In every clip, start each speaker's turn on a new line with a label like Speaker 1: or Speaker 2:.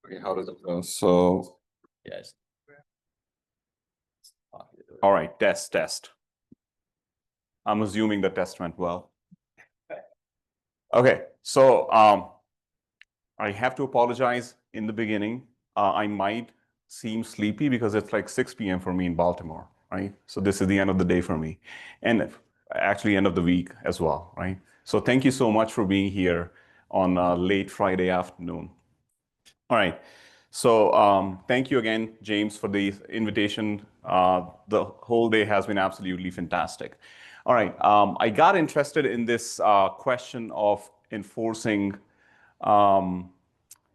Speaker 1: Okay, how does it go? So,
Speaker 2: Yes.
Speaker 1: all right, test. I'm assuming the test went well. Okay, so I have to apologize in the beginning. I might seem sleepy because it's like 6 p.m. for me in Baltimore, right? So this is the end of the day for me, and actually end of the week as well, right? So thank you so much for being here on a late Friday afternoon. All right. So thank you again, James, for the invitation. The whole day has been absolutely fantastic. All right. I got interested in this question of enforcing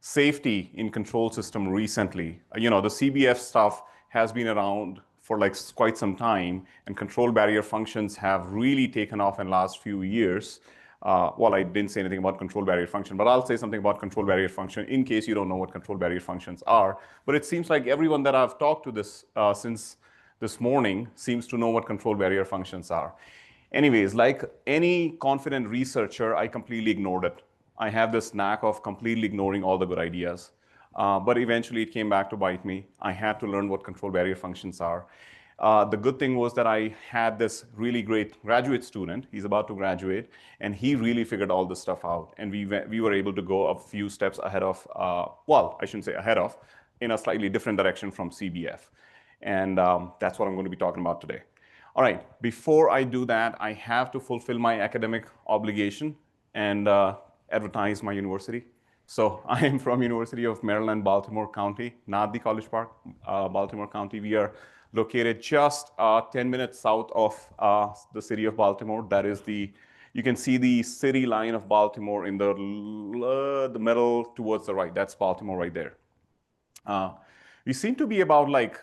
Speaker 1: safety in control system recently. You know, the CBF stuff has been around for like quite some time, and control barrier functions have really taken off in the last few years. Well, I didn't say anything about control barrier function, but I'll say something about control barrier function in case you don't know what control barrier functions are. But it seems like everyone that I've talked to this since this morning seems to know what control barrier functions are. Anyways, like any confident researcher, I completely ignored it. I have this knack of completely ignoring all the good ideas. But eventually it came back to bite me. I had to learn what control barrier functions are. The good thing was that I had this really great graduate student. He's about to graduate, and he really figured all this stuff out. And we were able to go a few steps ahead of, well, I shouldn't say ahead of, in a slightly different direction from CBF. And that's what I'm going to be talking about today. All right, before I do that, I have to fulfill my academic obligation and advertise my university. So I am from University of Maryland, Baltimore County, not the College Park, Baltimore County. We are located just 10 minutes south of the city of Baltimore. That is you can see the city line of Baltimore in the middle towards the right. That's Baltimore right there. We seem to be about like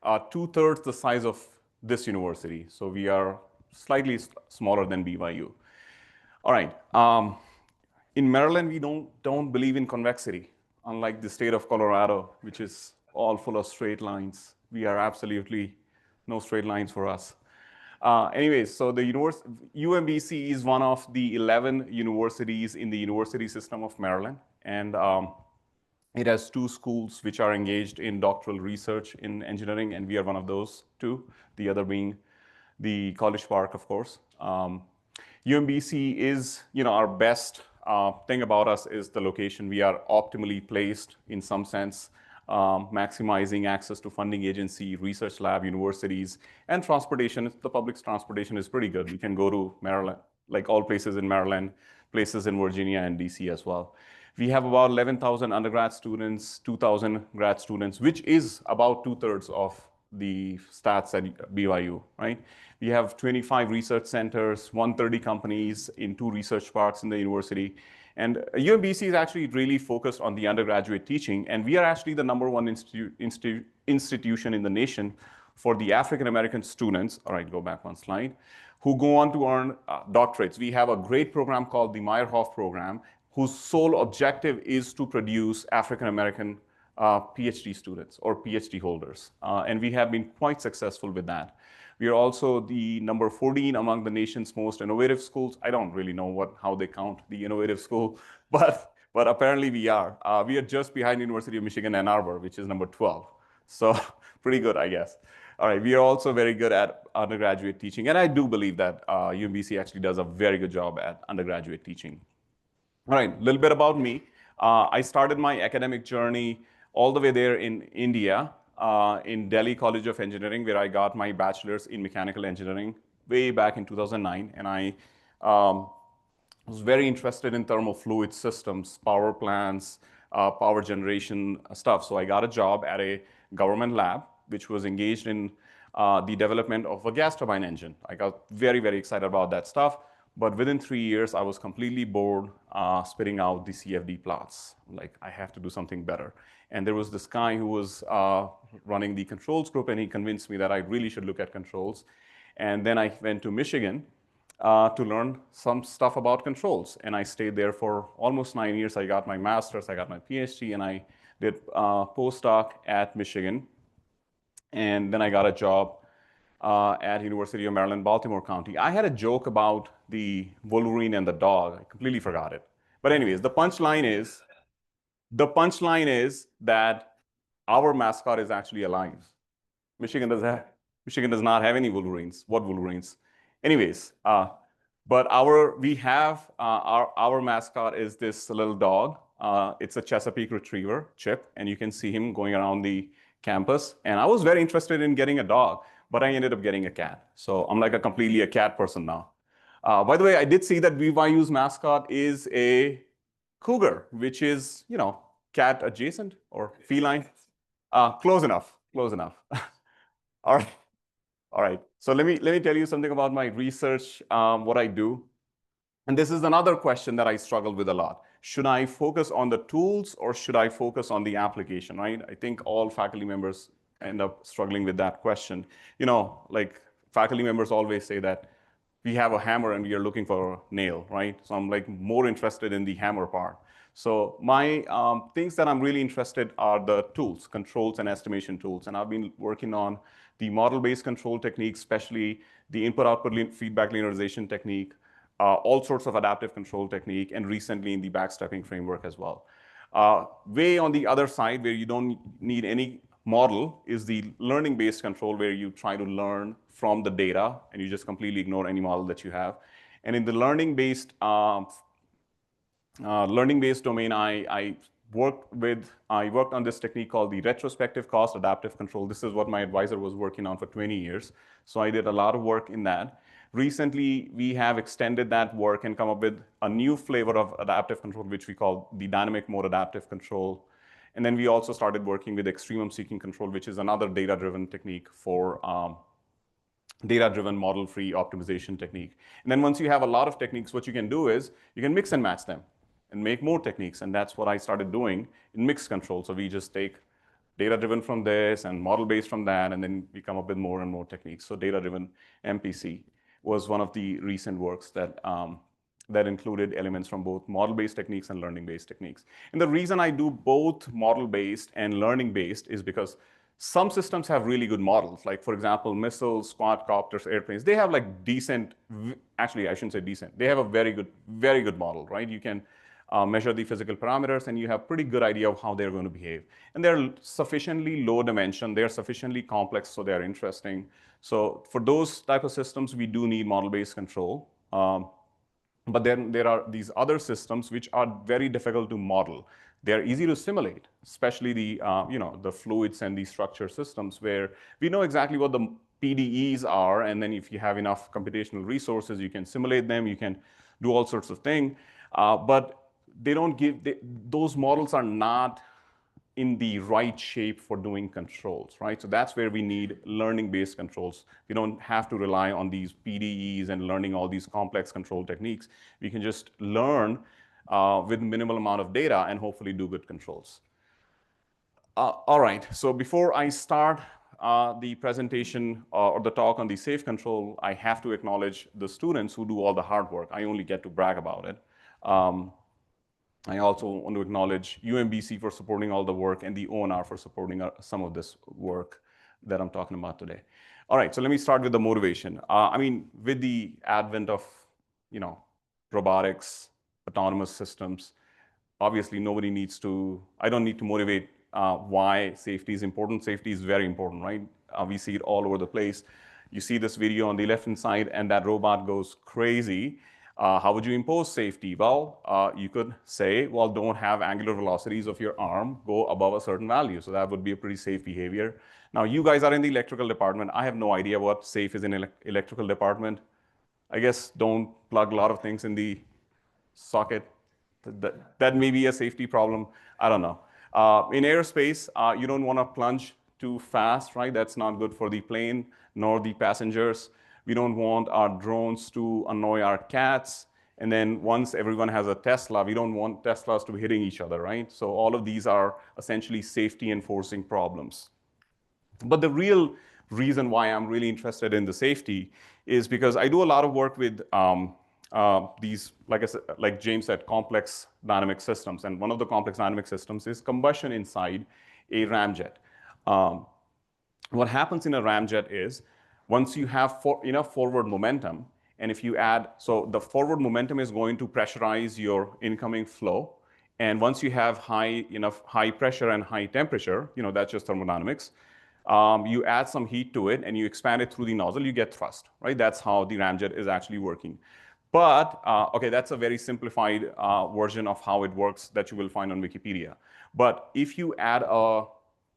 Speaker 1: 2/3 the size of this university. So we are slightly smaller than BYU. All right. In Maryland, we don't believe in convexity, unlike the state of Colorado, which is all full of straight lines. We are absolutely no straight lines for us. Anyways, so the UMBC is one of the 11 universities in the university system of Maryland. And it has 2 schools which are engaged in doctoral research in engineering, and we are one of those 2, the other being the College Park, of course. UMBC is, our best thing about us is the location. We are optimally placed in some sense, maximizing access to funding agency, research lab, universities, and transportation. The public transportation is pretty good. We can go to Maryland, like all places in Maryland, places in Virginia and DC as well. We have about 11,000 undergrad students, 2,000 grad students, which is about 2/3 of the stats at BYU, right? We have 25 research centers, 130 companies in 2 research parks in the university. And UMBC is actually really focused on the undergraduate teaching, and we are actually the #1 institution in the nation for the African-American students, all right, go back one slide, who go on to earn doctorates. We have a great program called the Meyerhoff program, whose sole objective is to produce African-American PhD students or PhD holders. And we have been quite successful with that. We are also the number 14 among the nation's most innovative schools. I don't really know how they count the innovative school, but apparently we are. We are just behind University of Michigan, Ann Arbor, which is number 12. So pretty good, I guess. All right, we are also very good at undergraduate teaching. And I do believe that UMBC actually does a very good job at undergraduate teaching. All right, a little bit about me. I started my academic journey all the way there in India, in Delhi College of Engineering, where I got my bachelor's in mechanical engineering way back in 2009. And I was very interested in thermofluid systems, power plants, power generation stuff. So I got a job at a government lab, which was engaged in the development of a gas turbine engine. I got very, very excited about that stuff. But within 3 years, I was completely bored spitting out the CFD plots. Like, I have to do something better. And there was this guy who was running the controls group, and he convinced me that I really should look at controls. And then I went to Michigan to learn some stuff about controls. And I stayed there for almost 9 years. I got my master's, I got my PhD, and I did postdoc at Michigan. And then I got a job at University of Maryland, Baltimore County. I had a joke about the Wolverine and the dog. I completely forgot it. But anyways, the punchline is that our mascot is actually alive. Michigan does not have any Wolverines. What Wolverines? Anyways, but our mascot is this little dog. It's a Chesapeake Retriever, Chip, and you can see him going around the campus. And I was very interested in getting a dog, but I ended up getting a cat. So I'm like completely a cat person now. By the way, I did see that BYU's mascot is a cougar, which is, cat adjacent or feline. Close enough. Close enough. All right. All right. So let me tell you something about my research, what I do. And this is another question that I struggled with a lot. Should I focus on the tools or should I focus on the application, right? I think all faculty members end up struggling with that question. Like faculty members always say that we have a hammer and we are looking for a nail, right? So I'm like more interested in the hammer part. So my things that I'm really interested are the tools, controls and estimation tools. And I've been working on the model-based control techniques, especially the input-output feedback linearization technique, all sorts of adaptive control technique, and recently in the backstepping framework as well. Way on the other side, where you don't need any model, is the learning-based control, where you try to learn from the data and you just completely ignore any model that you have. And in the learning-based domain, I worked on this technique called the retrospective cost adaptive control. This is what my advisor was working on for 20 years. So I did a lot of work in that. Recently, we have extended that work and come up with a new flavor of adaptive control, which we call the dynamic mode adaptive control. And then we also started working with extremum seeking control, which is another data-driven technique for data-driven model-free optimization technique. And then once you have a lot of techniques, what you can do is you can mix and match them and make more techniques. And that's what I started doing in mixed control. So we just take data-driven from this and model-based from that, and then we come up with more and more techniques. So data-driven MPC was one of the recent works that included elements from both model-based techniques and learning-based techniques. And the reason I do both model-based and learning-based is because some systems have really good models. Like, for example, missiles, quadcopters, airplanes, they have like decent, actually, I shouldn't say decent. They have a very good model, right? You can measure the physical parameters and you have pretty good idea of how they're going to behave. And they're sufficiently low dimension. They're sufficiently complex, so they're interesting. So for those type of systems, we do need model-based control. But then there are these other systems which are very difficult to model. They're easy to simulate, especially the fluids and the structure systems, where we know exactly what the PDEs are, and then if you have enough computational resources, you can simulate them, you can do all sorts of things. But those models are not in the right shape for doing controls, right? So that's where we need learning-based controls. We don't have to rely on these PDEs and learning all these complex control techniques. We can just learn with minimal amount of data and hopefully do good controls. All right, so before I start the presentation or the talk on the safe control, I have to acknowledge the students who do all the hard work. I only get to brag about it. I also want to acknowledge UMBC for supporting all the work and the ONR for supporting some of this work that I'm talking about today. All right, so let me start with the motivation. With the advent of, robotics, autonomous systems, obviously I don't need to motivate why safety is important. Safety is very important, right? We see it all over the place. You see this video on the left-hand side and that robot goes crazy. How would you impose safety? Well, you could say, well, don't have angular velocities of your arm go above a certain value. So that would be a pretty safe behavior. Now, you guys are in the electrical department. I have no idea what safe is in electrical department. I guess don't plug a lot of things in the socket. That may be a safety problem. I don't know. In aerospace, you don't want to plunge too fast, right? That's not good for the plane nor the passengers. We don't want our drones to annoy our cats. And then once everyone has a Tesla, we don't want Teslas to be hitting each other, right? So all of these are essentially safety enforcing problems. But the real reason why I'm really interested in the safety is because I do a lot of work with these, like James said, complex dynamic systems. And one of the complex dynamic systems is combustion inside a ramjet. What happens in a ramjet is once you have enough forward momentum And if you add, so the forward momentum is going to pressurize your incoming flow. And once you have enough high pressure and high temperature, that's just thermodynamics. You add some heat to it and you expand it through the nozzle, you get thrust, right? That's how the ramjet is actually working. But, okay, that's a very simplified version of how it works that you will find on Wikipedia. But if you add a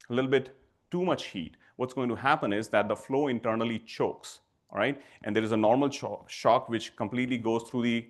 Speaker 1: little bit too much heat, what's going to happen is that the flow internally chokes, all right? And there is a normal shock which completely goes through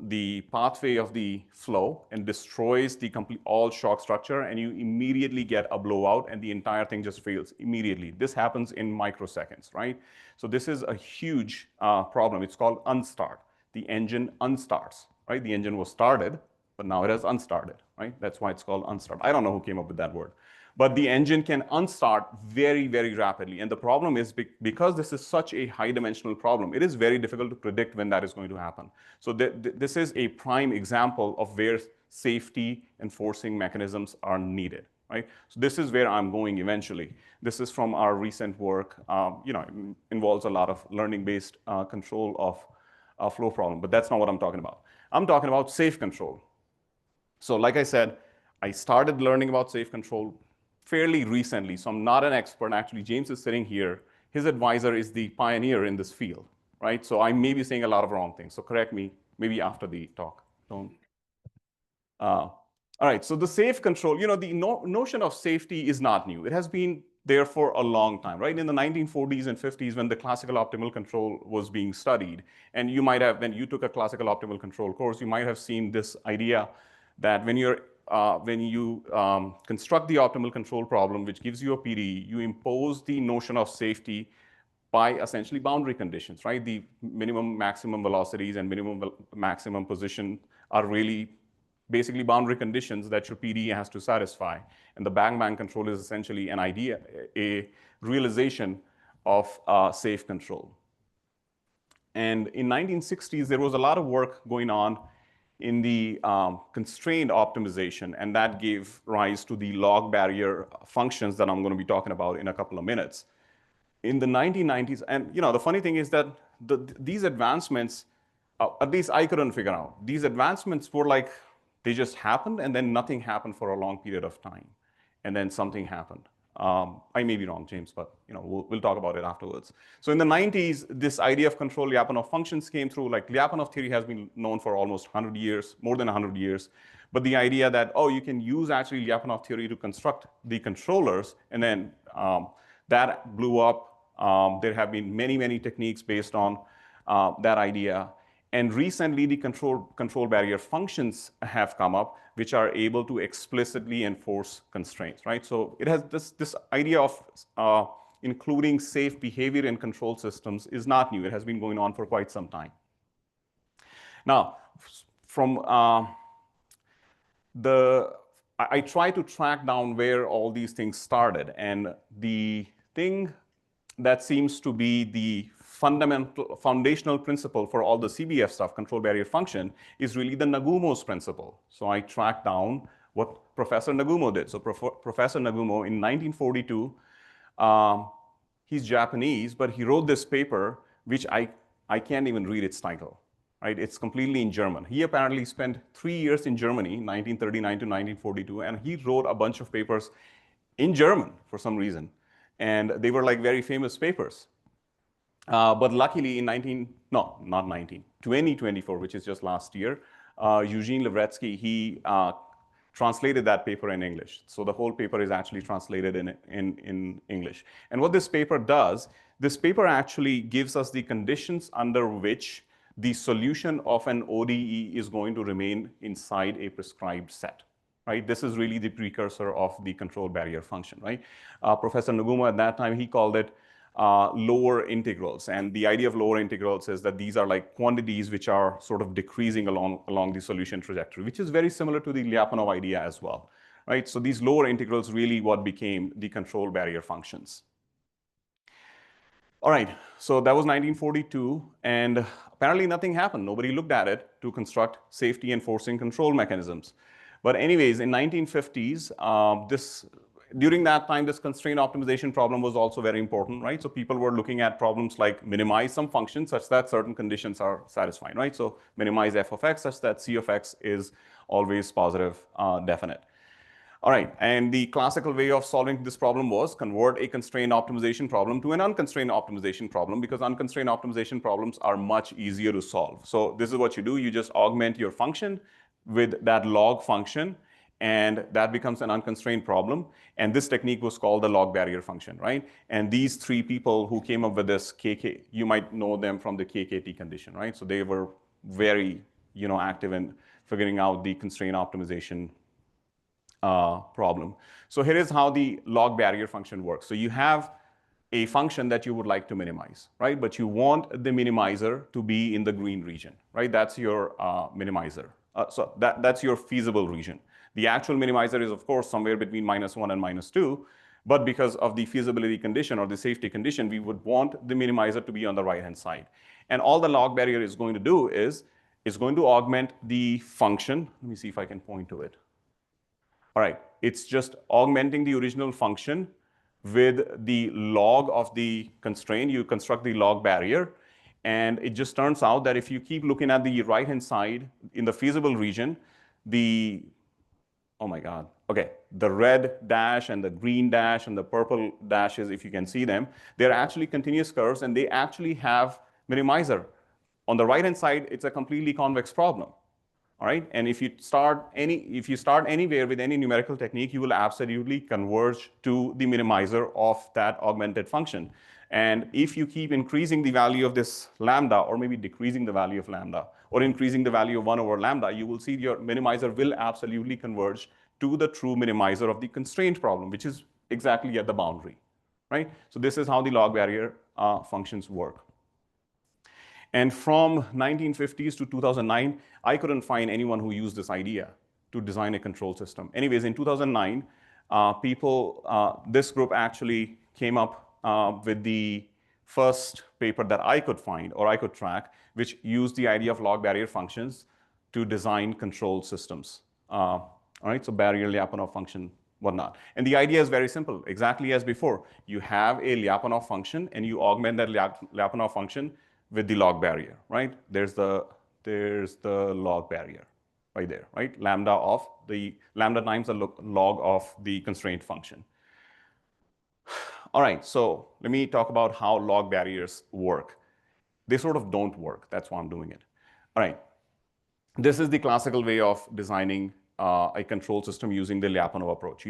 Speaker 1: the pathway of the flow and destroys the all shock structure, and you immediately get a blowout and the entire thing just fails immediately. This happens in microseconds, right? So this is a huge problem. It's called unstart. The engine unstarts, right? The engine was started, but now it has unstarted, right? That's why it's called unstart. I don't know who came up with that word. But the engine can unstart very, very rapidly. And the problem is because this is such a high-dimensional problem, it is very difficult to predict when that is going to happen. So this is a prime example of where safety enforcing mechanisms are needed, right? So this is where I'm going eventually. This is from our recent work. It involves a lot of learning-based control of flow problem, but that's not what I'm talking about. I'm talking about safe control. So like I said, I started learning about safe control fairly recently, so I'm not an expert. Actually, James is sitting here. His advisor is the pioneer in this field, right? So I may be saying a lot of wrong things, so correct me maybe after the talk. Don't. All right, so the safe control, the notion of safety is not new. It has been there for a long time, right? In the 1940s and 50s, when the classical optimal control was being studied, and you might have, when you took a classical optimal control course, you might have seen this idea that when you construct the optimal control problem, which gives you a PD, you impose the notion of safety by essentially boundary conditions, right? The minimum maximum velocities and minimum maximum position are really basically boundary conditions that your PD has to satisfy. And the bang-bang control is essentially an idea, a realization of safe control. And in 1960s, there was a lot of work going on in the constrained optimization, and that gave rise to the log barrier functions that I'm going to be talking about in a couple of minutes. In the 1990s, and the funny thing is that these advancements, at least I couldn't figure out, these advancements were like, they just happened and then nothing happened for a long period of time. And then something happened. I may be wrong, James, but we'll talk about it afterwards. So in the 90s, this idea of control Lyapunov functions came through. Like Lyapunov theory has been known for almost 100 years, more than 100 years. But the idea that, you can use actually Lyapunov theory to construct the controllers, and then that blew up. There have been many, many techniques based on that idea. And recently, the control barrier functions have come up, which are able to explicitly enforce constraints, right? So it has this idea of including safe behavior in control systems is not new. It has been going on for quite some time. Now, from I try to track down where all these things started, and the thing that seems to be the foundational principle for all the CBF stuff, control barrier function, is really the Nagumo's principle. So I tracked down what Professor Nagumo did. So Professor Nagumo in 1942, he's Japanese, but he wrote this paper, which I can't even read its title, right? It's completely in German. He apparently spent 3 years in Germany, 1939 to 1942, and he wrote a bunch of papers in German for some reason. And they were like very famous papers. But luckily in 2024, which is just last year, Eugene Levretsky, he translated that paper in English. So the whole paper is actually translated in English. And what this paper does, this paper actually gives us the conditions under which the solution of an ODE is going to remain inside a prescribed set. Right? This is really the precursor of the control barrier function, right? Professor Nagumo at that time, he called it lower integrals. And the idea of lower integrals is that these are like quantities which are sort of decreasing along the solution trajectory, which is very similar to the Lyapunov idea as well, right? So these lower integrals really what became the control barrier functions. All right, so that was 1942, and apparently nothing happened. Nobody looked at it to construct safety enforcing control mechanisms. But anyways, in 1950s, during that time, this constraint optimization problem was also very important, right? So people were looking at problems like minimize some function such that certain conditions are satisfied, right? So minimize f of x such that c of x is always positive definite. All right, and the classical way of solving this problem was convert a constraint optimization problem to an unconstrained optimization problem, because unconstrained optimization problems are much easier to solve. So this is what you do. You just augment your function with that log function, and that becomes an unconstrained problem. And this technique was called the log barrier function, right? And these three people who came up with this KK, you might know them from the KKT condition, right? So they were very, active in figuring out the constraint optimization problem. So here is how the log barrier function works. So you have a function that you would like to minimize, right? But you want the minimizer to be in the green region, right? That's your minimizer. So that's your feasible region. The actual minimizer is, of course, somewhere between -1 and -2. But because of the feasibility condition or the safety condition, we would want the minimizer to be on the right-hand side. And all the log barrier is going to do is it's going to augment the function. Let me see if I can point to it. All right, it's just augmenting the original function with the log of the constraint. You construct the log barrier, and it just turns out that if you keep looking at the right-hand side in the feasible region, oh my God, okay, the red dash and the green dash and the purple dashes, if you can see them, they're actually continuous curves, and they actually have minimizer. On the right-hand side, it's a completely convex problem. All right, and if you start anywhere with any numerical technique, you will absolutely converge to the minimizer of that augmented function. And if you keep increasing the value of this lambda, or maybe decreasing the value of lambda, or increasing the value of 1 over lambda, you will see your minimizer will absolutely converge to the true minimizer of the constraint problem, which is exactly at the boundary, right? So this is how the log barrier functions work. And from 1950s to 2009, I couldn't find anyone who used this idea to design a control system. Anyways, in 2009, this group actually came up with the first paper that I could find or I could track, which used the idea of log barrier functions to design control systems. All right, so Barrier Lyapunov function, whatnot. And the idea is very simple, exactly as before. You have a Lyapunov function, and you augment that Lyapunov function with the log barrier, right? There's the log barrier right there, right? Lambda times the log of the constraint function. All right, so let me talk about how log barriers work. They sort of don't work. That's why I'm doing it. All right, this is the classical way of designing a control system using the Lyapunov approach.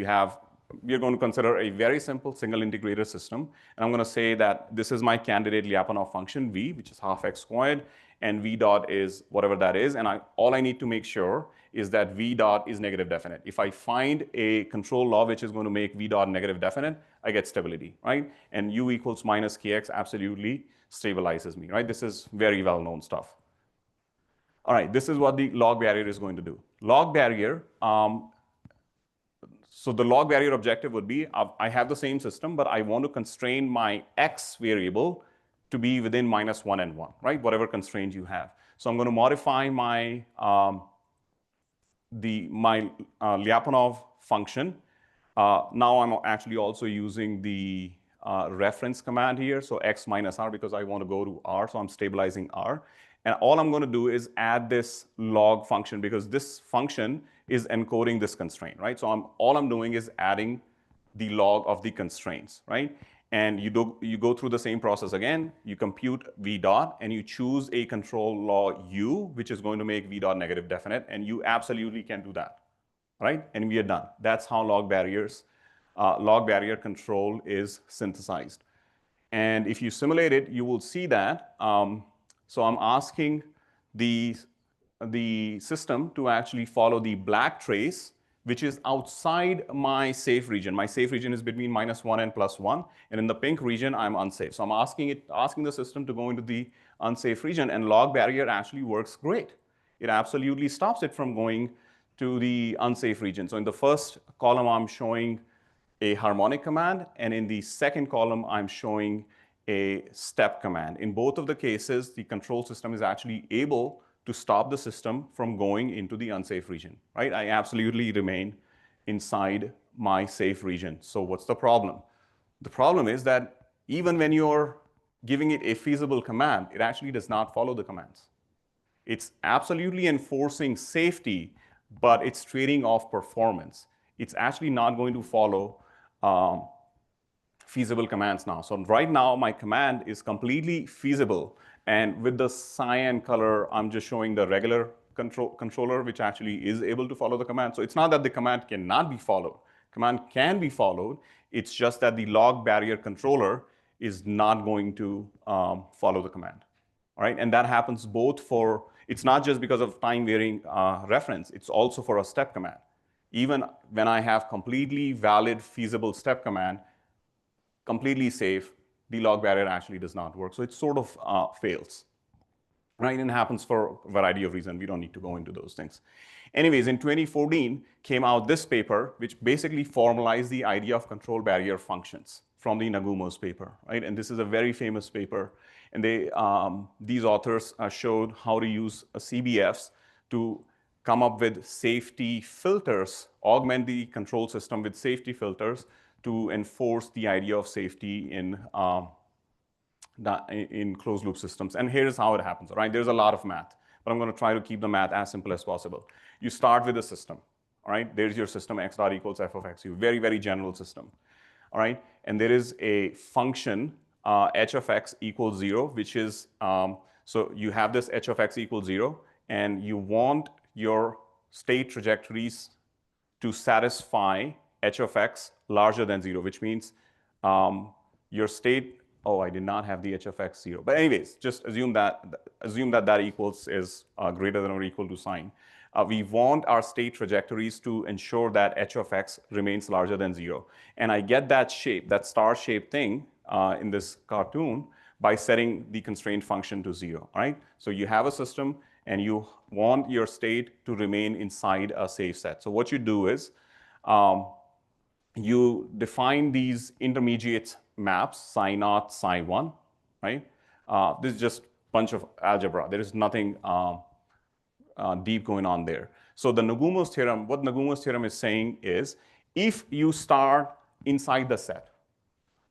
Speaker 1: We're going to consider a very simple single integrated system. And I'm going to say that this is my candidate Lyapunov function v, which is half x squared, and v dot is whatever that is. And all I need to make sure is that v dot is negative definite. If I find a control law which is going to make v dot negative definite, I get stability, right? And u equals minus kx absolutely stabilizes me, right? This is very well-known stuff. All right, this is what the log barrier is going to do. Log barrier, so the log barrier objective would be, I have the same system, but I want to constrain my x variable to be within -1 and 1, right? Whatever constraint you have. So I'm going to modify my Lyapunov function. Now I'm actually also using the reference command here, so x minus r, because I want to go to r, so I'm stabilizing r. And all I'm going to do is add this log function, because this function is encoding this constraint, right? So all I'm doing is adding the log of the constraints, right? And you go through the same process again. You compute v dot, and you choose a control law u, which is going to make v dot negative definite, and you absolutely can do that, right? And we are done. That's how log barrier control is synthesized. And if you simulate it, you will see that. So I'm asking the system to actually follow the black trace, which is outside my safe region. My safe region is between -1 and +1, and in the pink region, I'm unsafe. So I'm asking the system to go into the unsafe region, and log barrier actually works great. It absolutely stops it from going to the unsafe region. So in the first column, I'm showing a harmonic command, and in the second column, I'm showing a step command. In both of the cases, the control system is actually able to stop the system from going into the unsafe region, right? I absolutely remain inside my safe region. So what's the problem? The problem is that even when you're giving it a feasible command, it actually does not follow the commands. It's absolutely enforcing safety, but it's trading off performance. It's actually not going to follow feasible commands now. So right now, my command is completely feasible. And with the cyan color, I'm just showing the regular controller, which actually is able to follow the command. So it's not that the command cannot be followed. Command can be followed. It's just that the log barrier controller is not going to follow the command. All right, and that happens both for, it's not just because of time varying reference, it's also for a step command. Even when I have completely valid, feasible step command, completely safe, the log barrier actually does not work. So it sort of fails, right? And it happens for a variety of reasons. We don't need to go into those things. Anyways, in 2014 came out this paper, which basically formalized the idea of control barrier functions from the Nagumo's paper, right? And this is a very famous paper. And these authors showed how to use CBFs to come up with safety filters, augment the control system with safety filters to enforce the idea of safety in closed loop systems. And here's how it happens, right? There's a lot of math, but I'm going to try to keep the math as simple as possible. You start with a system, all right? There's your system x dot equals f of x, you very, very general system, all right? And there is a function h of x equals 0, which is, so you have this h of x equals 0, and you want your state trajectories to satisfy h of x larger than 0, which means your state, oh, I did not have the h of x 0. But anyways, just assume that that equals is greater than or equal to sign. We want our state trajectories to ensure that h of x remains larger than 0. And I get that shape, that star-shaped thing in this cartoon by setting the constraint function to 0, right? So you have a system and you want your state to remain inside a safe set. So what you do is you define these intermediate maps, psi naught, psi 1, right? This is just a bunch of algebra. There is nothing deep going on there. So the Nagumo's theorem, what Nagumo's theorem is saying is, if you start inside the set,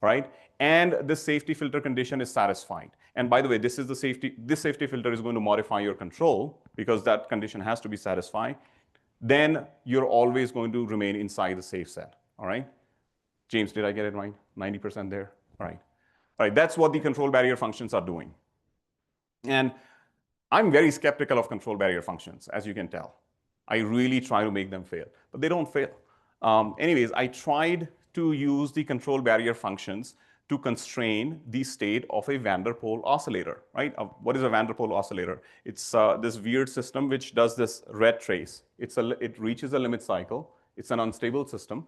Speaker 1: right, and the safety filter condition is satisfied, and by the way, this safety filter is going to modify your control because that condition has to be satisfied, then you're always going to remain inside the safe set, all right? James, did I get it right? 90% there? All right. All right, that's what the control barrier functions are doing. And I'm very skeptical of control barrier functions, as you can tell. I really try to make them fail, but they don't fail. Anyways, I tried to use the control barrier functions to constrain the state of a van der Pol oscillator, right? What is a van der Pol oscillator? It's this weird system which does this red trace. It reaches a limit cycle. It's an unstable system.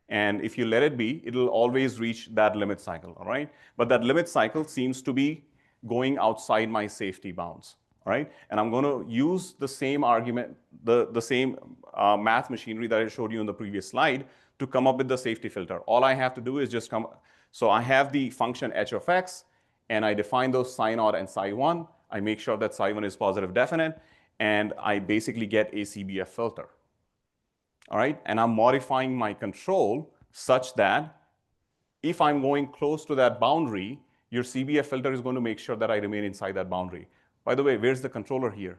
Speaker 1: And if you let it be, it'll always reach that limit cycle, all right? But that limit cycle seems to be going outside my safety bounds, all right? And I'm going to use the same argument, the same math machinery that I showed you in the previous slide to come up with the safety filter. All I have to do is just come. So I have the function h of x, and I define those psi naught and psi 1. I make sure that psi 1 is positive definite, and I basically get a CBF filter. All right, and I'm modifying my control such that if I'm going close to that boundary, your CBF filter is going to make sure that I remain inside that boundary. By the way, where's the controller here?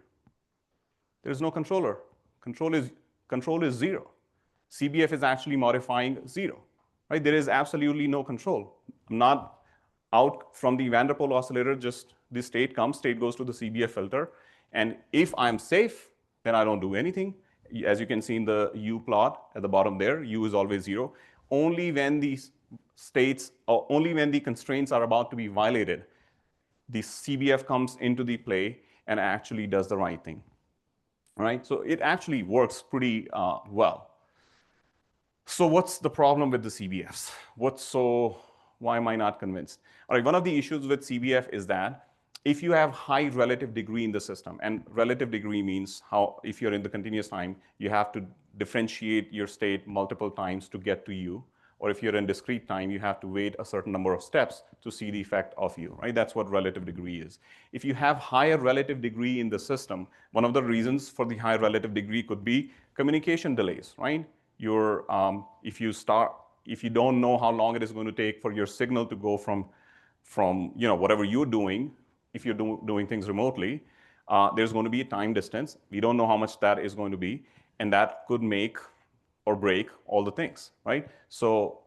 Speaker 1: There is no controller. Control is 0. CBF is actually modifying 0. Right? There is absolutely no control. I'm not out from the van der Pol oscillator, just the state comes, state goes to the CBF filter. And if I'm safe, then I don't do anything. As you can see in the U plot at the bottom there, U is always 0. Only when these states, or only when the constraints are about to be violated, the CBF comes into the play and actually does the right thing. All right? So it actually works pretty well. So what's the problem with the CBFs? Why am I not convinced? All right, one of the issues with CBF is that if you have high relative degree in the system, and relative degree means how, if you're in the continuous time, you have to differentiate your state multiple times to get to U, or if you're in discrete time, you have to wait a certain number of steps to see the effect of U, right? That's what relative degree is. If you have higher relative degree in the system, one of the reasons for the high relative degree could be communication delays, right? if you don't know how long it is going to take for your signal to go from whatever you're doing, if you're doing things remotely, there's going to be a time distance. We don't know how much that is going to be, and that could make or break all the things, right? So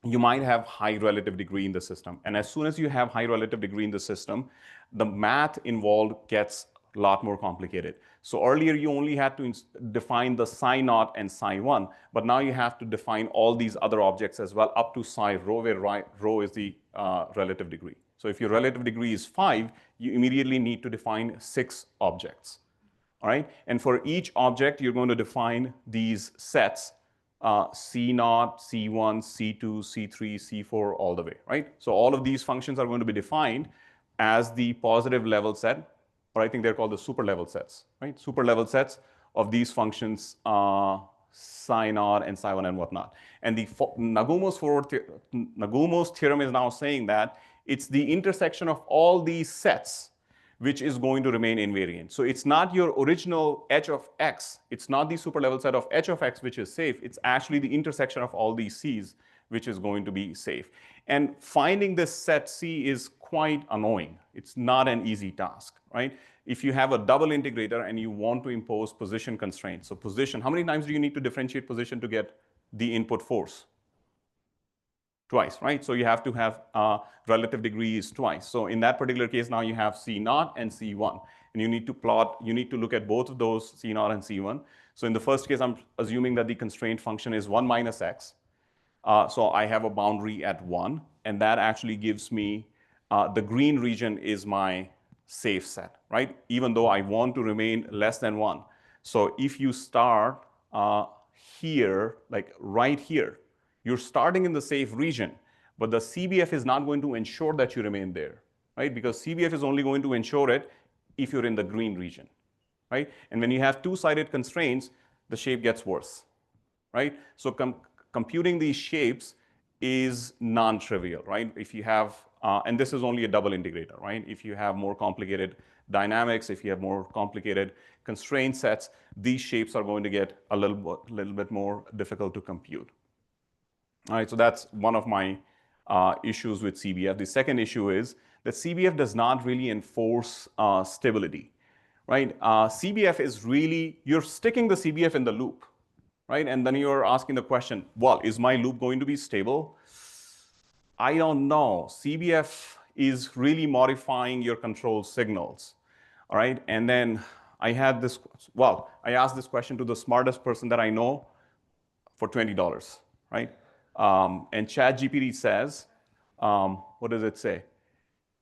Speaker 1: you might have high relative degree in the system. And as soon as you have high relative degree in the system, the math involved gets a lot more complicated. So earlier you only had to define the psi naught and psi 1, but now you have to define all these other objects as well up to psi rho, where rho is the relative degree. So if your relative degree is 5, you immediately need to define 6 objects. All right? And for each object, you're going to define these sets, C0, C1, C2, C3, C4, all the way, right? So all of these functions are going to be defined as the positive level set, or I think they're called the super level sets, right? Super level sets of these functions, psi naught and psi 1 and whatnot. And the Nagumo's theorem is now saying that it's the intersection of all these sets which is going to remain invariant. So it's not your original h of x. It's not the super level set of h of x which is safe. It's actually the intersection of all these c's which is going to be safe. And finding this set C is quite annoying. It's not an easy task, right? If you have a double integrator and you want to impose position constraints. So position, how many times do you need to differentiate position to get the input force? Twice, right? So you have to have relative degrees twice. So in that particular case, now you have C0 and C1. And you need to look at both of those, C0 and C1. So in the first case, I'm assuming that the constraint function is 1 minus x. So I have a boundary at 1. And that actually gives me, the green region is my safe set, right? Even though I want to remain less than 1. So if you start here, like right here, you're starting in the safe region, but the CBF is not going to ensure that you remain there, right? Because CBF is only going to ensure it if you're in the green region, right? And when you have two-sided constraints, the shape gets worse, right? So computing these shapes is non-trivial, right? If you have, and this is only a double integrator, right? If you have more complicated dynamics, if you have more complicated constraint sets, these shapes are going to get a little bit more difficult to compute. All right, so that's one of my issues with CBF. The second issue is that CBF does not really enforce stability, right? CBF is really, you're sticking the CBF in the loop, right? And then you're asking the question, well, is my loop going to be stable? I don't know. CBF is really modifying your control signals, all right? And then I asked this question to the smartest person that I know for $20, right? And ChatGPT says, what does it say?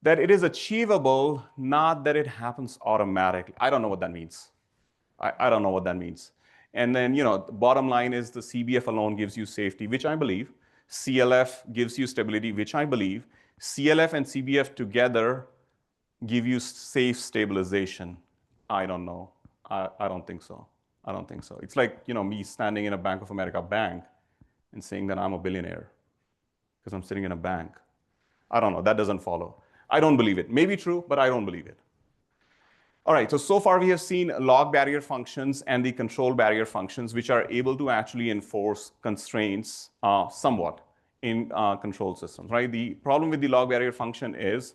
Speaker 1: That it is achievable, not that it happens automatically. I don't know what that means. I don't know what that means. And then, the bottom line is the CBF alone gives you safety, which I believe. CLF gives you stability, which I believe. CLF and CBF together give you safe stabilization. I don't know. I don't think so. I don't think so. It's like, me standing in a Bank of America bank and saying that I'm a billionaire because I'm sitting in a bank. I don't know. That doesn't follow. I don't believe it. Maybe true, but I don't believe it. All right. So far we have seen log barrier functions and the control barrier functions, which are able to actually enforce constraints somewhat in control systems, right? The problem with the log barrier function is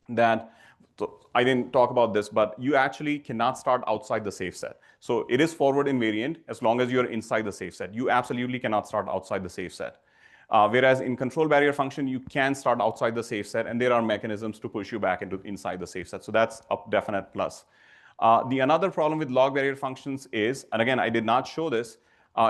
Speaker 1: that, so I didn't talk about this, but you actually cannot start outside the safe set. So it is forward invariant as long as you're inside the safe set. You absolutely cannot start outside the safe set. Whereas in control barrier function, you can start outside the safe set, and there are mechanisms to push you back inside the safe set. So that's a definite plus. The another problem with log barrier functions is, and again, I did not show this,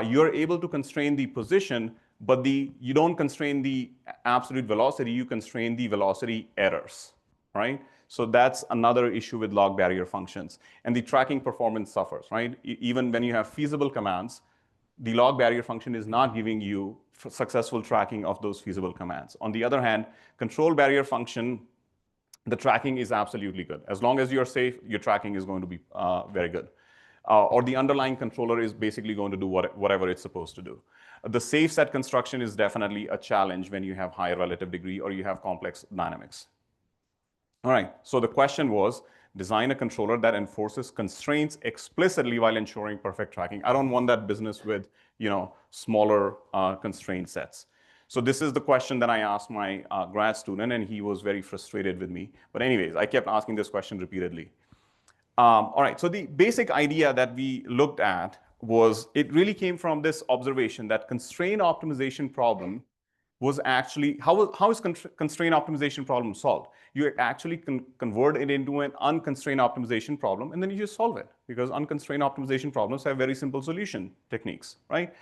Speaker 1: you're able to constrain the position, but you don't constrain the absolute velocity, you constrain the velocity errors, right? So that's another issue with log barrier functions. And the tracking performance suffers, right? Even when you have feasible commands, the log barrier function is not giving you successful tracking of those feasible commands. On the other hand, control barrier function, the tracking is absolutely good. As long as you're safe, your tracking is going to be very good. Or the underlying controller is basically going to do whatever it's supposed to do. The safe set construction is definitely a challenge when you have high relative degree or you have complex dynamics. All right, so the question was design a controller that enforces constraints explicitly while ensuring perfect tracking. I don't want that business with, smaller constraint sets. So this is the question that I asked my grad student, and he was very frustrated with me. But anyways, I kept asking this question repeatedly. All right, so the basic idea that we looked at was, it really came from this observation that constraint optimization problem was actually, how is constraint optimization problem solved? You actually convert it into an unconstrained optimization problem, and then you just solve it, because unconstrained optimization problems have very simple solution techniques, right?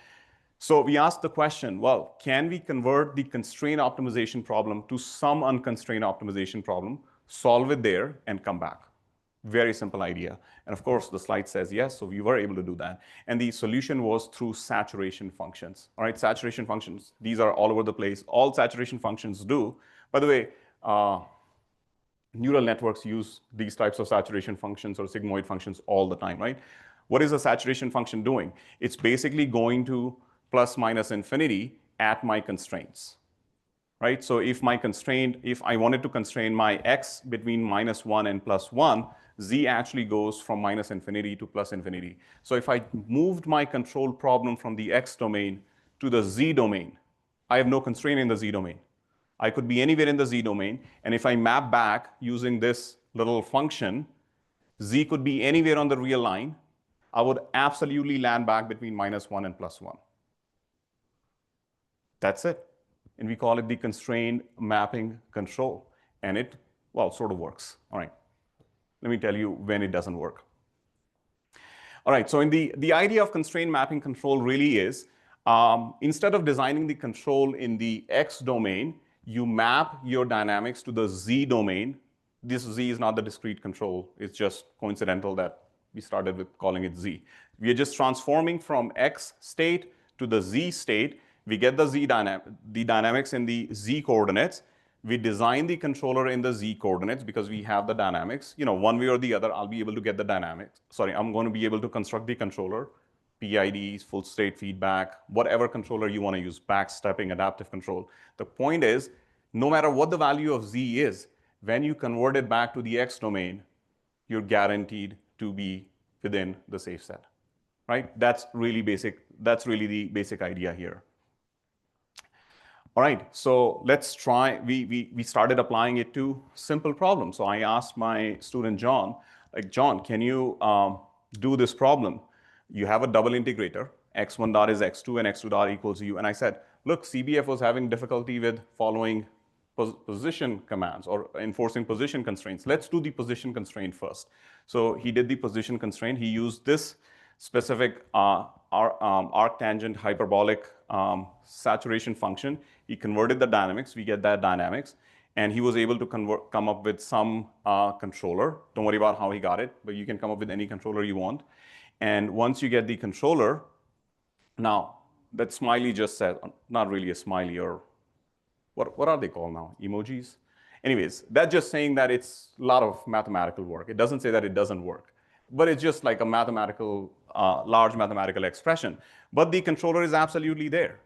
Speaker 1: So we asked the question, well, can we convert the constraint optimization problem to some unconstrained optimization problem, solve it there, and come back? Very simple idea. And of course, the slide says yes, so we were able to do that. And the solution was through saturation functions. All right, saturation functions, these are all over the place. All saturation functions do. By the way, neural networks use these types of saturation functions or sigmoid functions all the time, right? What is a saturation function doing? It's basically going to plus minus infinity at my constraints, right? So if I wanted to constrain my x between -1 and +1, z actually goes from minus infinity to plus infinity. So if I moved my control problem from the x domain to the z domain, I have no constraint in the z domain. I could be anywhere in the z domain, and if I map back using this little function, z could be anywhere on the real line. I would absolutely land back between -1 and +1. That's it. And we call it the constrained mapping control. And it, well, sort of works. All right. Let me tell you when it doesn't work. All right, so the idea of constrained mapping control really is, instead of designing the control in the x domain, you map your dynamics to the z domain. This z is not the discrete control. It's just coincidental that we started with calling it z. We are just transforming from x state to the z state. We get the dynamics in the z coordinates. We design the controller in the z coordinates because we have the dynamics. One way or the other, I'll be able to get the dynamics. Sorry, I'm going to be able to construct the controller, PIDs, full state feedback, whatever controller you want to use, backstepping, adaptive control. The point is, no matter what the value of z is, when you convert it back to the x domain, you're guaranteed to be within the safe set, right? That's really basic. That's really the basic idea here. All right, so let's try, we started applying it to simple problems. So I asked my student John, John, can you do this problem? You have a double integrator, x1 dot is x2 and x2 dot equals u. And I said, look, CBF was having difficulty with following position commands or enforcing position constraints. Let's do the position constraint first. So he did the position constraint. He used this specific arctangent hyperbolic saturation function. He converted the dynamics. We get that dynamics. And he was able to come up with some controller. Don't worry about how he got it, but you can come up with any controller you want. And once you get the controller, now that smiley just said, not really a smiley, or what are they called now? Emojis? Anyways, that's just saying that it's a lot of mathematical work. It doesn't say that it doesn't work, but it's just like a mathematical, large mathematical expression. But the controller is absolutely there,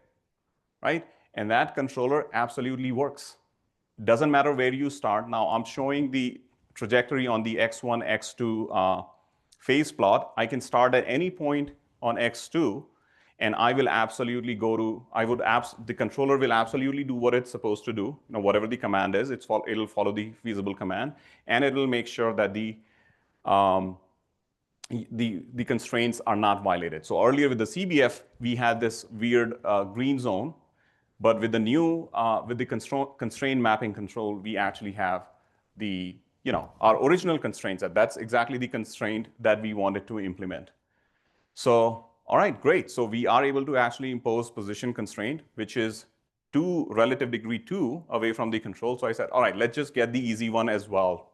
Speaker 1: right? And that controller absolutely works. Doesn't matter where you start. Now I'm showing the trajectory on the x1, x2 phase plot. I can start at any point on x2, and I will absolutely go to, the controller will absolutely do what it's supposed to do. Whatever the command is, it'll follow the feasible command, and it'll make sure that the constraints are not violated. So earlier with the CBF, we had this weird green zone, but with the new, with the constraint mapping control, we actually have the, our original constraints. That's exactly the constraint that we wanted to implement. So, all right, great. So we are able to actually impose position constraint, which is 2 relative degree 2 away from the control. So I said, all right, let's just get the easy one as well.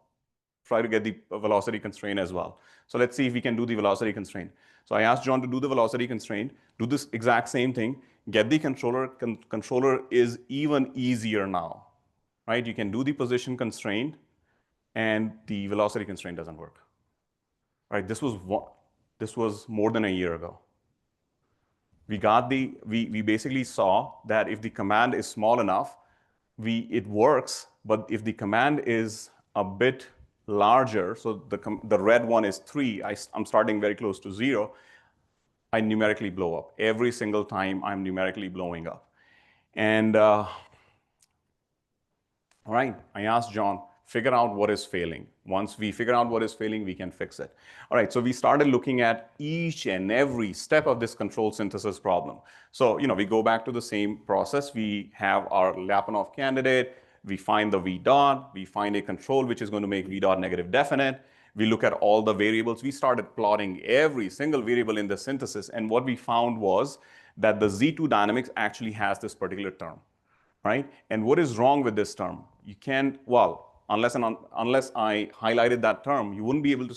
Speaker 1: Try to get the velocity constraint as well. So let's see if we can do the velocity constraint. So I asked John to do the velocity constraint, do this exact same thing, get the controller. Controller is even easier now, right? You can do the position constraint, and the velocity constraint doesn't work. Right? This was more than a year ago. We basically saw that if the command is small enough, it works, but if the command is a bit larger, so the red one is 3, I'm starting very close to 0, I numerically blow up. Every single time I'm numerically blowing up. And all right, I asked John, figure out what is failing. Once we figure out what is failing, we can fix it. All right, so we started looking at each and every step of this control synthesis problem. So, we go back to the same process. We have our Lyapunov candidate. We find the V dot. We find a control which is going to make V dot negative definite. We look at all the variables. We started plotting every single variable in the synthesis. And what we found was that the Z2 dynamics actually has this particular term. Right? And what is wrong with this term? You can't, well, unless I highlighted that term, you wouldn't be able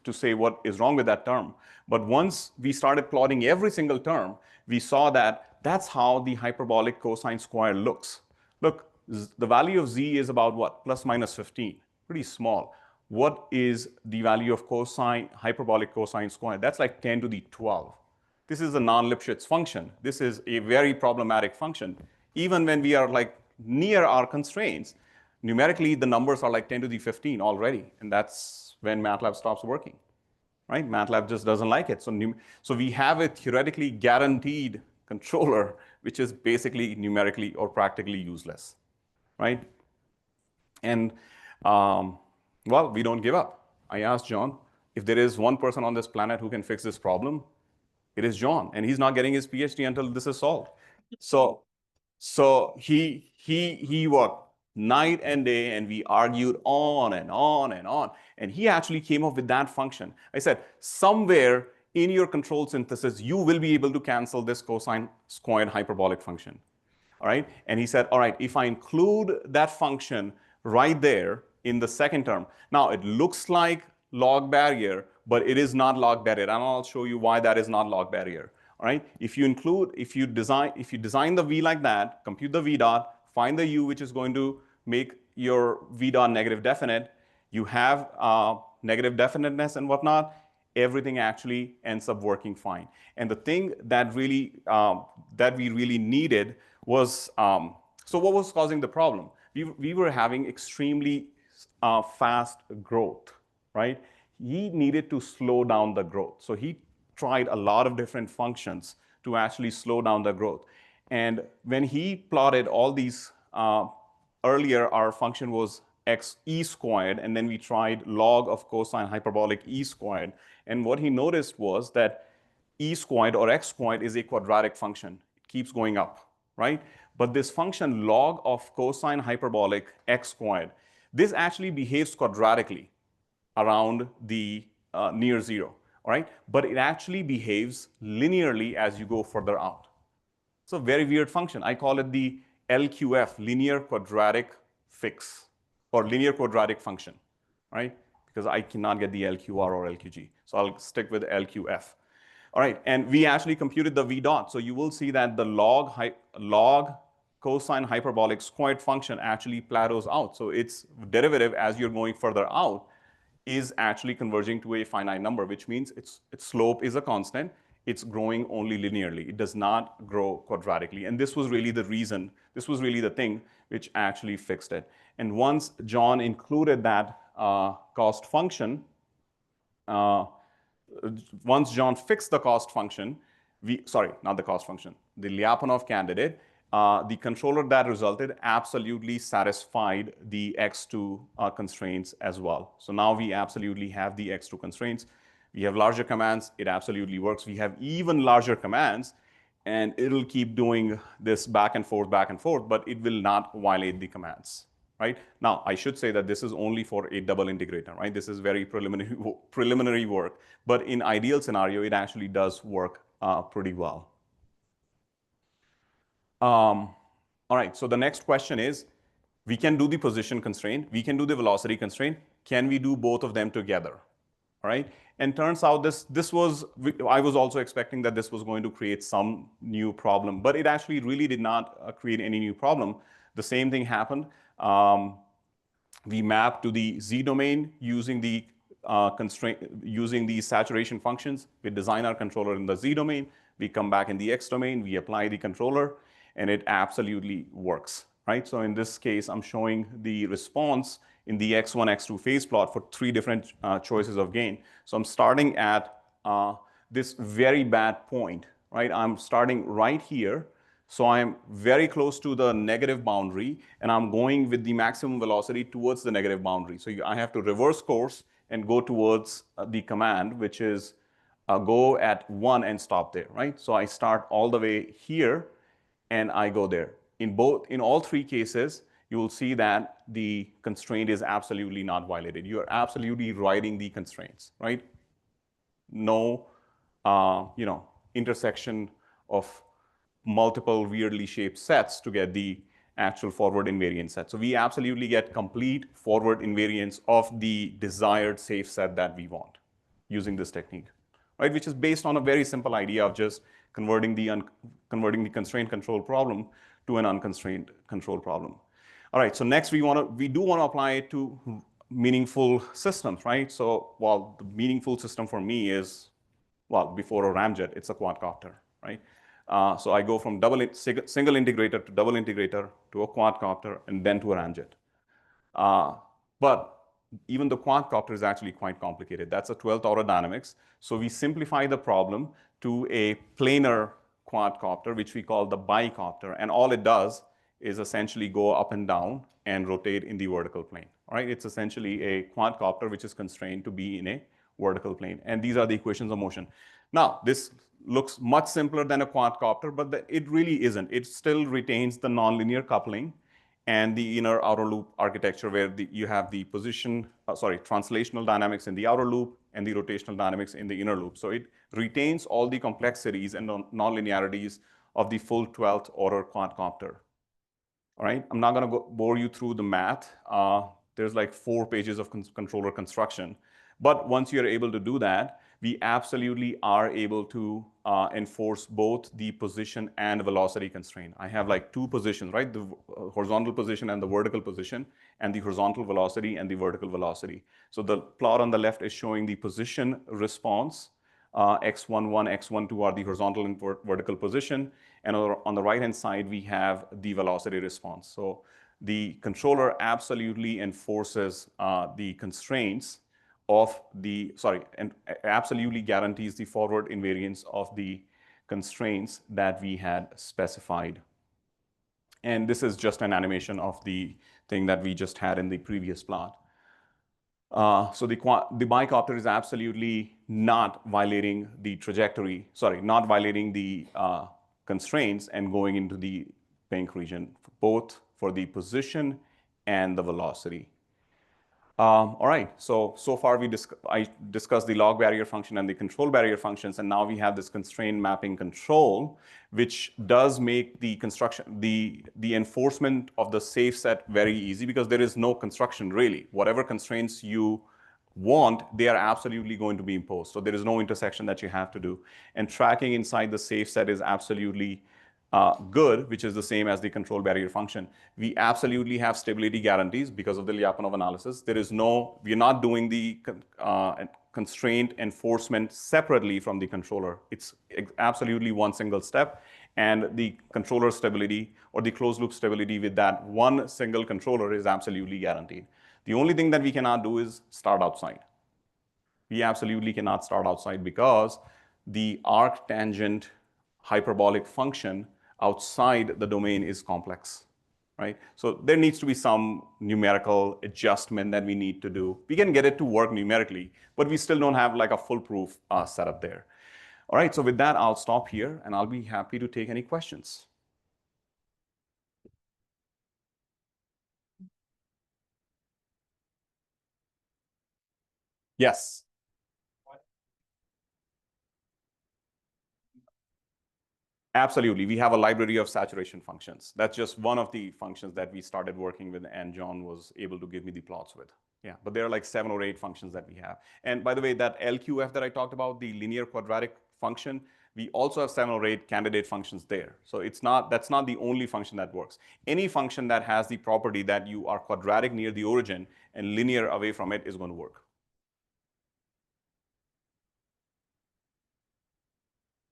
Speaker 1: to say what is wrong with that term. But once we started plotting every single term, we saw that that's how the hyperbolic cosine square looks. Look, the value of z is about what? Plus minus 15, pretty small. What is the value of hyperbolic cosine square? That's like 10 to the 12. This is a non-Lipschitz function. This is a very problematic function. Even when we are like near our constraints, numerically the numbers are like 10 to the 15 already, and that's when MATLAB stops working, right? MATLAB just doesn't like it. So we have a theoretically guaranteed controller, which is basically numerically or practically useless, right? And well, we don't give up. I asked John, if there is one person on this planet who can fix this problem, it is John, and he's not getting his PhD until this is solved. So he worked night and day, and we argued on and on and on. And he actually came up with that function. I said, somewhere in your control synthesis, you will be able to cancel this cosine squared hyperbolic function. All right. And he said, all right, if I include that function right there in the second term, now it looks like log barrier, but it is not log barrier. And I'll show you why that is not log barrier. All right. If you design the V like that, compute the V dot, find the U which is going to make your V dot negative definite, you have negative definiteness and whatnot, everything actually ends up working fine. And the thing that really that we really needed was, so what was causing the problem? We were having extremely fast growth, right? He needed to slow down the growth. So he tried a lot of different functions to actually slow down the growth. And when he plotted all these, earlier our function was e squared, and then we tried log of cosine hyperbolic e squared. And what he noticed was that e squared or x squared is a quadratic function. It keeps going up, right? But this function log of cosine hyperbolic x squared, this actually behaves quadratically around the near zero. All right? But it actually behaves linearly as you go further out. It's a very weird function. I call it the LQF, linear quadratic fix, or linear quadratic function, right? Because I cannot get the LQR or LQG. So I'll stick with LQF. All right, and we actually computed the V dot. So you will see that the log cosine hyperbolic squared function actually plateaus out. So its derivative as you're going further out is actually converging to a finite number, which means its slope is a constant. It's growing only linearly. It does not grow quadratically. And this was really the reason, this was really the thing which actually fixed it. And once John included that cost function, once John fixed the cost function, not the cost function, the Lyapunov candidate, the controller that resulted absolutely satisfied the X2 constraints as well. So now we absolutely have the X2 constraints. We have larger commands, it absolutely works. We have even larger commands, and it'll keep doing this back and forth, but it will not violate the commands, right? Now, I should say that this is only for a double integrator, right? This is very preliminary work, but in ideal scenario, it actually does work pretty well. All right, so the next question is, we can do the position constraint, we can do the velocity constraint, can we do both of them together? All right, and turns out I was also expecting that this was going to create some new problem, but it actually really did not create any new problem. The same thing happened. We mapped to the Z domain using the using these saturation functions. We design our controller in the Z domain, we come back in the X domain, we apply the controller, and it absolutely works, right? So in this case, I'm showing the response in the x1, x2 phase plot for 3 different choices of gain. So I'm starting at this very bad point, right? I'm starting right here. So I'm very close to the negative boundary, and I'm going with the maximum velocity towards the negative boundary. So I have to reverse course and go towards the command, which is go at 1 and stop there, right? So I start all the way here, and I go there. In all 3 cases, you will see that the constraint is absolutely not violated. You are absolutely riding the constraints, right? No, intersection of multiple weirdly shaped sets to get the actual forward invariant set. So we absolutely get complete forward invariance of the desired safe set that we want using this technique, right? Which is based on a very simple idea of just converting the constraint control problem to an unconstrained control problem. All right, so next we do want to apply it to meaningful systems, right? So, well, the meaningful system for me is, well, before a ramjet, it's a quadcopter, right? So I go from single integrator to double integrator to a quadcopter and then to a ramjet. But even the quadcopter is actually quite complicated. That's a 12th order dynamics. So we simplify the problem to a planar quadcopter, which we call the bicopter. And all it does is essentially go up and down and rotate in the vertical plane. All right? It's essentially a quadcopter which is constrained to be in a vertical plane. And these are the equations of motion. Now, this looks much simpler than a quadcopter, but it really isn't. It still retains the nonlinear coupling and the inner outer loop architecture where you have the translational dynamics in the outer loop and the rotational dynamics in the inner loop. So it retains all the complexities and nonlinearities of the full 12th order quadcopter. All right, I'm not going to bore you through the math. There's like 4 pages of controller construction. But once you're able to do that, we absolutely are able to enforce both the position and velocity constraint. I have like 2 positions, right? The horizontal position and the vertical position, and the horizontal velocity and the vertical velocity. So the plot on the left is showing the position response. X11, X12 are the horizontal and vertical position. And on the right-hand side, we have the velocity response. So the controller absolutely enforces the constraints of and absolutely guarantees the forward invariance of the constraints that we had specified. And this is just an animation of the thing that we just had in the previous plot. So the bicopter is absolutely not violating the trajectory, not violating the constraints and going into the pink region, both for the position and the velocity. All right, so far I discussed the log barrier function and the control barrier functions, and now we have this constraint mapping control, which does make the the enforcement of the safe set very easy because there is no construction really. Whatever constraints you want, they are absolutely going to be imposed. So there is no intersection that you have to do. And tracking inside the safe set is absolutely good, which is the same as the control barrier function. We absolutely have stability guarantees because of the Lyapunov analysis. We are not doing the constraint enforcement separately from the controller. It's absolutely one single step. And the controller stability or the closed loop stability with that one single controller is absolutely guaranteed. The only thing that we cannot do is start outside. We absolutely cannot start outside because the arctangent hyperbolic function outside the domain is complex, right? So there needs to be some numerical adjustment that we need to do. We can get it to work numerically, but we still don't have like a foolproof setup there. All right, so with that, I'll stop here and I'll be happy to take any questions. Yes. Absolutely. We have a library of saturation functions. That's just one of the functions that we started working with and John was able to give me the plots with. Yeah, but there are like 7 or 8 functions that we have. And by the way, that LQF that I talked about, the linear quadratic function, we also have 7 or 8 candidate functions there. So that's not the only function that works. Any function that has the property that you are quadratic near the origin and linear away from it is going to work.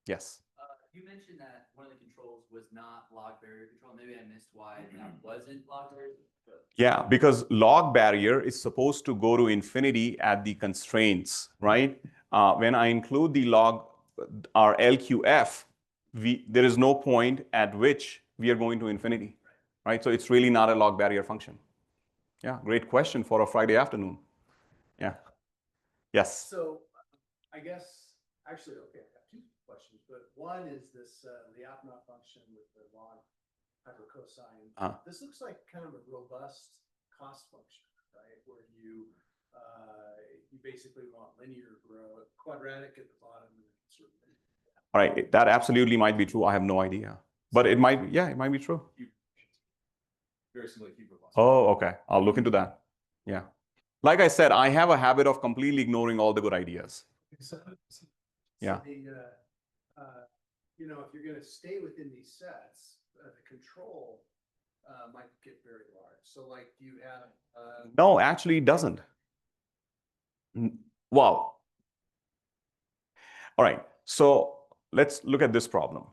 Speaker 1: Yes.
Speaker 2: You mentioned that one of the controls was not log barrier control. Maybe I missed why that wasn't log barrier.
Speaker 1: Yeah, because log barrier is supposed to go to infinity at the constraints, right? When I include the log, our LQF, there is no point at which we are going to infinity, right? So it's really not a log barrier function. Yeah, great question for a Friday afternoon. Yeah. Yes.
Speaker 3: So I guess, actually, okay, I have two questions, but one is this Lyapunov function with the log hypercosine. This looks like kind of a robust cost function, right? Where you basically want linear growth, quadratic at the bottom, and sort of.
Speaker 1: All right, that absolutely might be true. I have no idea, but it might, yeah, it might be true.
Speaker 3: Very similar to Huber.
Speaker 1: Oh, okay. I'll look into that. Yeah. Like I said, I have a habit of completely ignoring all the good ideas. Yeah.
Speaker 3: You know, if you're going to stay within these sets, the control might get very large. So, like, do you have?
Speaker 1: No, actually, it doesn't. Wow. All right. So let's look at this problem.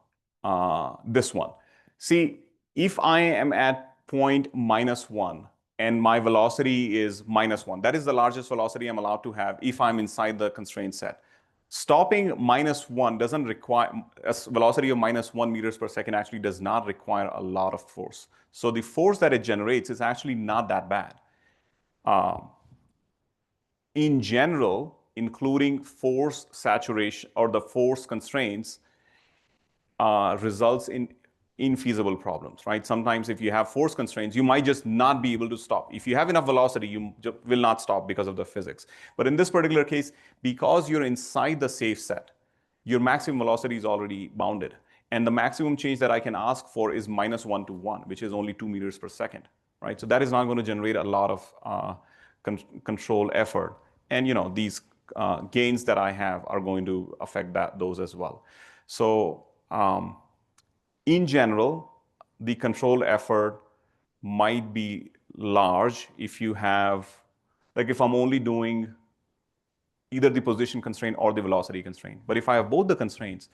Speaker 1: This one. See, if I am at point -1 and my velocity is -1, that is the largest velocity I'm allowed to have if I'm inside the constraint set. Stopping -1 doesn't require a velocity of -1 meters per second actually does not require a lot of force. So the force that it generates is actually not that bad. In general, including force saturation or the force constraints, results in infeasible problems, right? Sometimes if you have force constraints, you might just not be able to stop. If you have enough velocity, you will not stop because of the physics. But in this particular case, because you're inside the safe set, your maximum velocity is already bounded. And the maximum change that I can ask for is -1 to 1, which is only 2 meters per second, right? So that is not going to generate a lot of control effort. And you know, these gains that I have are going to affect those as well. So in general, the control effort might be large if you have, like if I'm only doing either the position constraint or the velocity constraint. But if I have both the constraints,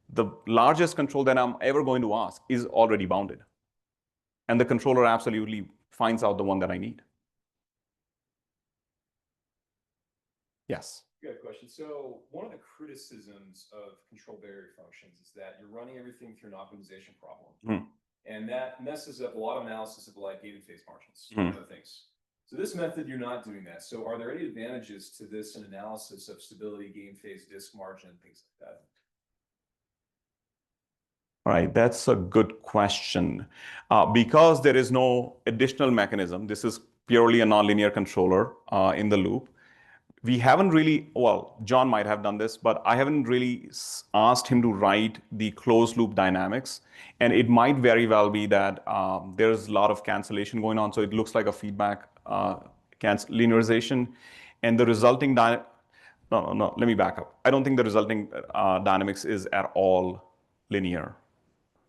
Speaker 1: the largest control that I'm ever going to ask is already bounded. And the controller absolutely finds out the one that I need. Yes.
Speaker 4: Good question. So one of the criticisms of control barrier functions is that you're running everything through an optimization problem. And that messes up a lot of analysis of like gated phase margins and other things. So this method, you're not doing that. So are there any advantages to this in analysis of stability, gain phase, disk margin, and things like that?
Speaker 1: All right, that's a good question. Because there is no additional mechanism, this is purely a nonlinear controller in the loop. We haven't really, well, John might have done this, but I haven't really asked him to write the closed loop dynamics. And it might very well be that there's a lot of cancellation going on. So it looks like a feedback linearization. And the resulting, no, let me back up. I don't think the resulting dynamics is at all linear,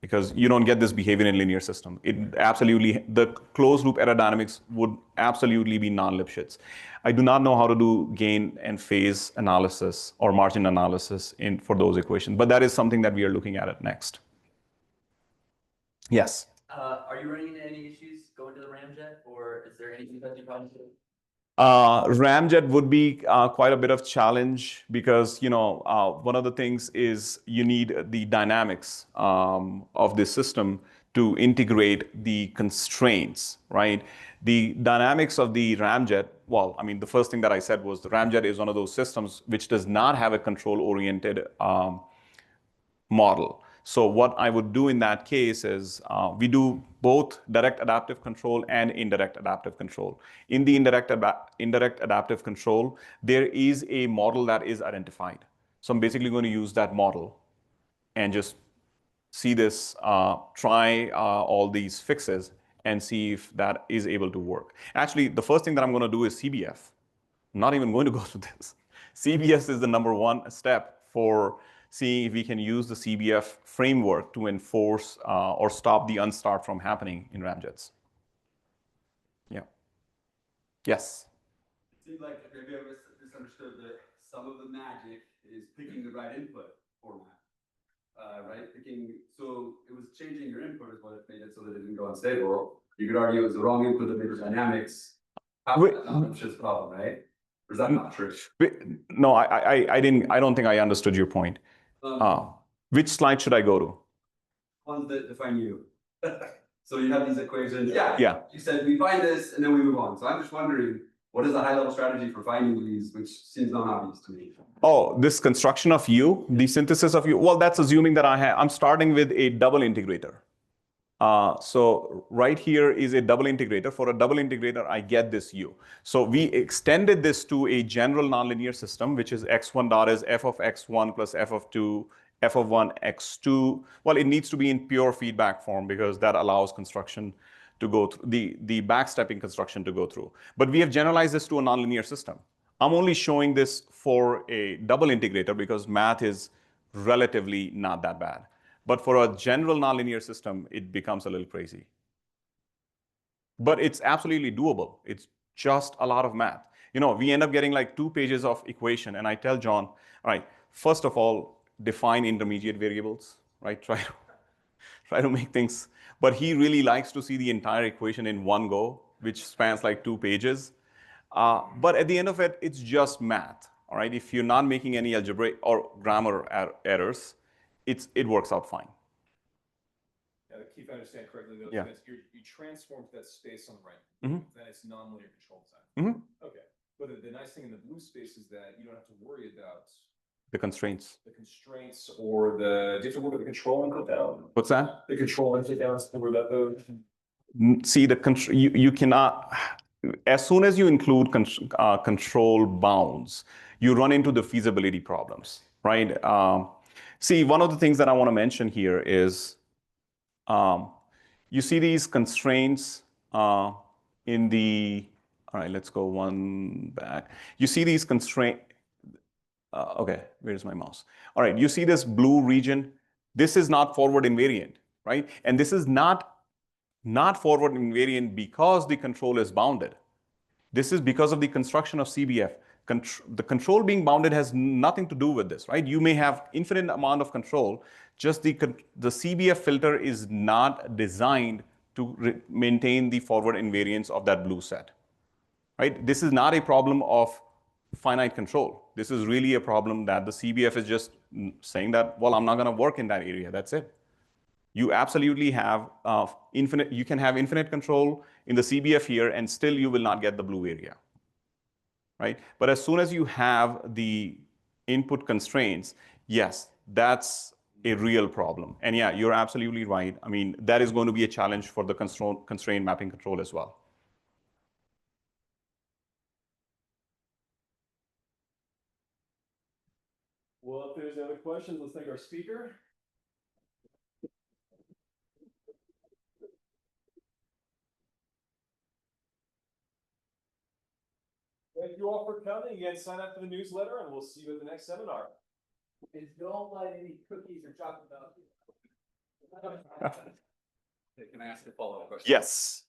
Speaker 1: because you don't get this behavior in linear system. It absolutely, the closed loop aerodynamics would absolutely be non-Lipschitz. I do not know how to do gain and phase analysis or margin analysis for those equations, but that is something that we are looking at next. Yes?
Speaker 2: Are you running into any issues going to the ramjet, or is there anything that you problems with?
Speaker 1: Ramjet would be quite a bit of challenge because, you know, one of the things is you need the dynamics of the system to integrate the constraints, right? The dynamics of the ramjet, well, I mean, the first thing that I said was the ramjet is one of those systems which does not have a control-oriented model. So what I would do in that case is we do both direct adaptive control and indirect adaptive control. In the indirect adaptive control, there is a model that is identified. So I'm basically going to use that model and just see this, try all these fixes and see if that is able to work. Actually, the first thing that I'm going to do is CBF. I'm not even going to go through this. CBS is the #1 step for seeing if we can use the CBF framework to enforce or stop the unstart from happening in ramjets. Yeah. Yes.
Speaker 5: It seems like maybe I misunderstood that some of the magic is picking the right input format. right? Thinking, so it was changing your input is what it made it so that it didn't go unstable. You could argue it was the wrong input that made the dynamics.
Speaker 1: Wait.
Speaker 5: That's just problem, right? Or is that not true?
Speaker 1: No, I didn't. I don't think I understood your point. Which slide should I go to?
Speaker 5: Ones that define you. So you have these equations. Yeah.
Speaker 1: Yeah.
Speaker 5: You said we find this and then we move on. So I'm just wondering, what is the high level strategy for finding these, which seems non-obvious to me?
Speaker 1: Oh, this construction of U, the synthesis of U. Well, that's assuming that I'm starting with a double integrator. So right here is a double integrator. For a double integrator, I get this U. So we extended this to a general nonlinear system, which is x1 dot is f of x1 plus f of 2, f of 1 x2. Well, it needs to be in pure feedback form because that allows construction to go through, the backstepping construction to go through. But we have generalized this to a nonlinear system. I'm only showing this for a double integrator because math is relatively not that bad. But for a general nonlinear system, it becomes a little crazy. But it's absolutely doable. It's just a lot of math. You know, we end up getting like 2 pages of equation, and I tell John, all right, first of all, define intermediate variables, right? Try to make things. But he really likes to see the entire equation in one go, which spans like 2 pages. But at the end of it, it's just math, all right? If you're not making any algebraic or grammar errors, it works out fine.
Speaker 4: Yeah, if I understand correctly, though,
Speaker 1: Yeah.
Speaker 4: you transform that space on the right.
Speaker 1: Mhm.
Speaker 4: Then it's nonlinear control design.
Speaker 1: Mhm.
Speaker 4: Okay. But the nice thing in the blue space is that you don't have to worry about
Speaker 1: The constraints.
Speaker 4: the constraints or the. Do you have to worry about the control input down?
Speaker 1: What's that?
Speaker 4: The control input down. So worry about those.
Speaker 1: See, you cannot, as soon as you include control bounds, you run into the feasibility problems, right? See, one of the things that I want to mention here is you see these constraints in the, all right, let's go one back. You see these constraints, okay, where's my mouse? All right, you see this blue region? This is not forward invariant, right? And this is not forward invariant because the control is bounded. This is because of the construction of CBF. The control being bounded has nothing to do with this, right? You may have infinite amount of control, just the CBF filter is not designed to maintain the forward invariance of that blue set, right? This is not a problem of finite control. This is really a problem that the CBF is just saying that, well, I'm not going to work in that area. That's it. You absolutely have infinite, you can have infinite control in the CBF here and still you will not get the blue area, right? But as soon as you have the input constraints, yes, that's a real problem. And yeah, you're absolutely right. I mean, that is going to be a challenge for the constraint mapping control as well.
Speaker 4: Well, if there's no other questions, let's thank our speaker. Thank you all for coming. Again, sign up for the newsletter and we'll see you at the next seminar.
Speaker 3: Is don't like any cookies or chocolate milk.
Speaker 2: Can I ask a follow-up question?
Speaker 1: Yes.